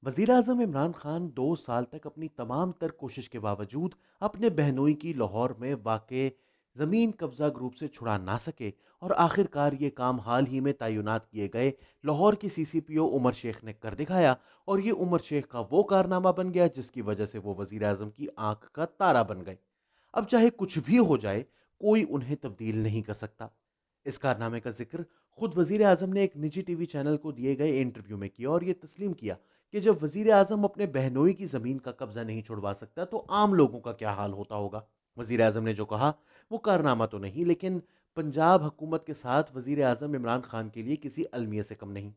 वजीर आजम इमरान खान 2 साल तक अपनी तमाम तर कोशिश के बावजूद अपने बहनोई की लाहौर में वाक़ जमीन कब्जा ग्रुप से छुड़ा ना सके और आखिरकार ये काम हाल ही में तैनात किए गए लाहौर के सीसीपीओ उमर शेख ने कर दिखाया। और ये उमर शेख का वो कारनामा बन गया जिसकी वजह से वो वजीर आजम की आंख का तारा बन गए। अब चाहे कुछ भी हो जाए, कोई उन्हें तब्दील नहीं कर सकता। इस कारनामे का जिक्र खुद वजीर आजम ने एक निजी टीवी चैनल को दिए गए इंटरव्यू में किया और यह तस्लीम किया कि जब वजीर आजम अपने बहनोई की जमीन का कब्जा नहीं छुड़वा सकता तो आम लोगों का क्या हाल होता होगा। वजीर आजम ने जो कहा वो कारनामा तो नहीं, लेकिन पंजाब हुकूमत के साथ वजीर आजम इमरान खान के लिए किसी अलमिया से कम नहीं।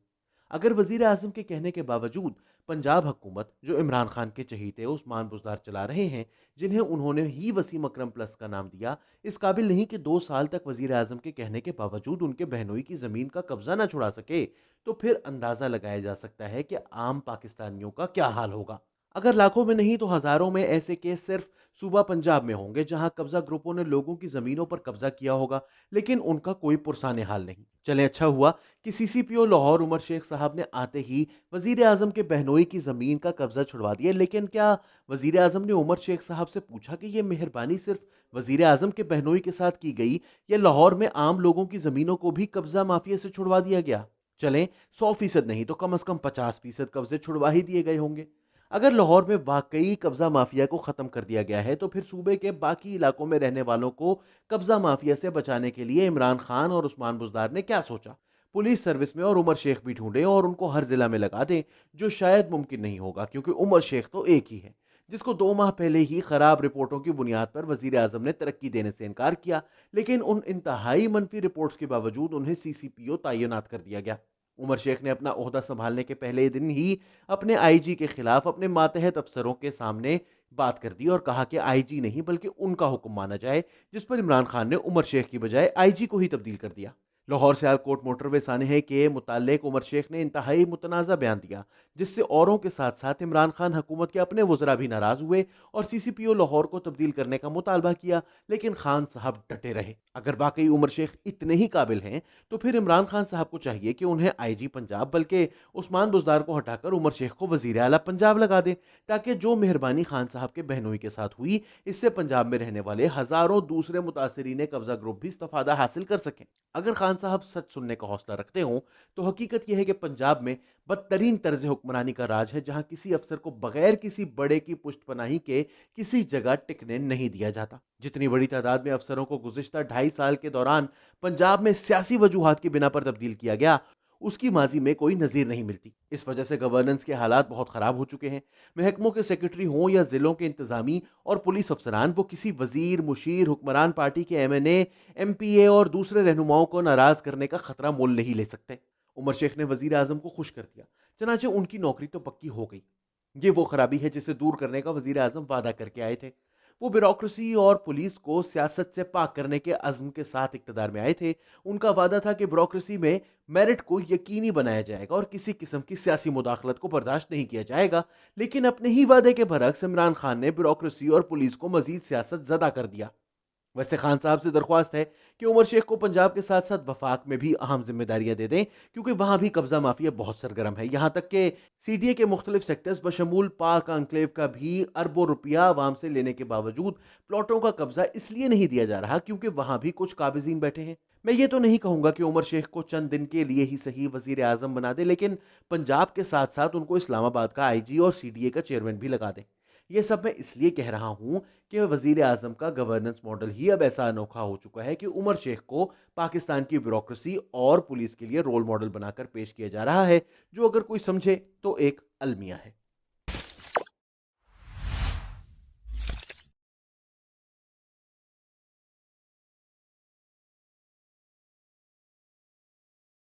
अगर वजीर आजम के कहने के बावजूद पंजाब हुकूमत, जो इमरान खान के चहीते उस्मान बुजदार चला रहे हैं, जिन्हें उन्होंने ही वसीम अकरम प्लस का नाम दिया, इस काबिल नहीं कि 2 साल तक वजीर आजम के कहने के बावजूद उनके बहनोई की जमीन का कब्जा ना छुड़ा सके, तो फिर अंदाजा लगाया जा सकता है कि आम पाकिस्तानियों का क्या हाल होगा। अगर लाखों में नहीं तो हजारों में ऐसे केस सिर्फ सूबा पंजाब में होंगे जहां कब्जा ग्रुपों ने लोगों की जमीनों पर कब्जा किया होगा, लेकिन उनका कोई पुरसाने हाल नहीं। चले, अच्छा हुआ कि सीसीपीओ लाहौर उमर शेख साहब ने आते ही वजीर आजम के बहनोई की जमीन का कब्जा छुड़वा दिया। लेकिन क्या वजीर आजम ने उमर शेख साहब से पूछा कि यह मेहरबानी सिर्फ वजीर आजम के बहनोई के साथ की गई या लाहौर में आम लोगों की जमीनों को भी कब्जा माफिया से छुड़वा दिया गया? चलें, 100% नहीं तो कम से कम 50% कब्जे छुड़वा ही दिए गए होंगे। अगर लाहौर में वाकई कब्जा माफिया को खत्म कर दिया गया है तो फिर सूबे के बाकी इलाकों में रहने वालों को कब्जा माफिया से बचाने के लिए इमरान खान और उस्मान बुजदार ने क्या सोचा? पुलिस सर्विस में और उमर शेख भी ढूंढे और उनको हर जिला में लगा दें, जो शायद मुमकिन नहीं होगा क्योंकि उमर शेख तो एक ही है जिसको 2 माह पहले ही खराब रिपोर्टों की बुनियाद पर वजीर आजम ने तरक्की देने से इनकार किया। लेकिन उन इंतहाई मनफी रिपोर्ट्स के बावजूद उन्हें सीसीपीओ तैनात कर दिया गया। उमर शेख ने अपना ओहदा संभालने के पहले दिन ही अपने आईजी के खिलाफ अपने मातहत अफसरों के सामने बात कर दी और कहा कि आईजी नहीं बल्कि उनका हुक्म माना जाए, जिस पर इमरान खान ने उमर शेख की बजाय आईजी को ही तब्दील कर दिया। लाहौर सियालकोट मोटरवे सानहे के मुतालिक उमर शेख ने इंतहाई मुतनाज़ा बयान दिया, जिससे औरों के साथ साथ इमरान खान हुकूमत के अपने वज़रा भी नाराज हुए और सीसीपीओ लाहौर को तब्दील करने का मुतालबा किया। लेकिन खान साहब डटे रहे। अगर वाकई उमर शेख इतने ही काबिल हैं तो फिर इमरान खान साहब को चाहिए कि उन्हें आईजी पंजाब बल्कि उस्मान बुजदार को हटाकर उमर शेख को वजीर आला पंजाब लगा दे, ताकि जो मेहरबानी खान साहब के बहनोई के साथ हुई, इससे पंजाब में रहने वाले हजारों दूसरे मुतासरीन कब्जा ग्रुप भी इस्तेफादा हासिल कर सकें। अगर खान साहब सच सुनने का हौसला रखते हों तो हकीकत यह है कि पंजाब में बदतरीन तर्ज हुक्मरानी का राज है, जहां किसी अफसर को बगैर किसी बड़े की पुष्टपनाही के किसी जगह टिकने नहीं दिया जाता। जितनी बड़ी तादाद में अफसरों को गुज़िश्ता 2.5 साल के दौरान पंजाब में सियासी वजूहात की बिना पर तब्दील किया गया, उसकी माजी में कोई नजीर नहीं मिलती। इस वजह से गवर्नेंस के हालात बहुत खराब हो चुके हैं। महकमों के सेक्रेटरी हों या जिलों के इंतजामी और पुलिस अफसरान, वो किसी वजीर, मुशीर, हुक्मरान पार्टी के एमएनए, एमपीए और दूसरे रहनुमाओं को नाराज करने का खतरा मोल नहीं ले सकते। उमर शेख ने वजीर आजम को खुश कर दिया, चनाचे उनकी नौकरी तो पक्की हो गई। ये वो खराबी है जिसे दूर करने का वजीर आजम वादा करके आए थे। वो ब्यूरोक्रेसी और पुलिस को सियासत से पाक करने के अज़्म के साथ इक़्तिदार में आए थे। उनका वादा था कि ब्यूरोक्रेसी में मेरिट को यकीनी बनाया जाएगा और किसी किस्म की सियासी मुदाखलत को बर्दाश्त नहीं किया जाएगा। लेकिन अपने ही वादे के बरक्स इमरान खान ने ब्यूरोक्रेसी और पुलिस को मजीद सियासत ज़दा कर दिया। वैसे खान साहब से दरख्वास्त है कि उमर शेख को पंजाब के साथ साथ वफाक में भी अहम जिम्मेदारियां दे दें, क्योंकि वहां भी कब्जा माफिया बहुत सरगर्म है। यहां तक कि सीडीए के मुख्तलिफ सेक्टर्स बशमूल पाक अंक्लेव का भी अरबों रुपया आवाम से लेने के बावजूद प्लॉटों का कब्जा इसलिए नहीं दिया जा रहा क्योंकि वहां भी कुछ काबिजीन बैठे हैं। मैं ये तो नहीं कहूंगा कि उमर शेख को चंद दिन के लिए ही सही वजीर आजम बना दे, लेकिन पंजाब के साथ साथ उनको इस्लामाबाद का आईजी और सीडीए का चेयरमैन भी लगा दे। ये सब मैं इसलिए कह रहा हूं कि वजीर आजम का गवर्नेंस मॉडल ही अब ऐसा अनोखा हो चुका है कि उमर शेख को पाकिस्तान की ब्यूरोक्रेसी और पुलिस के लिए रोल मॉडल बनाकर पेश किया जा रहा है, जो अगर कोई समझे तो एक अलमिया है।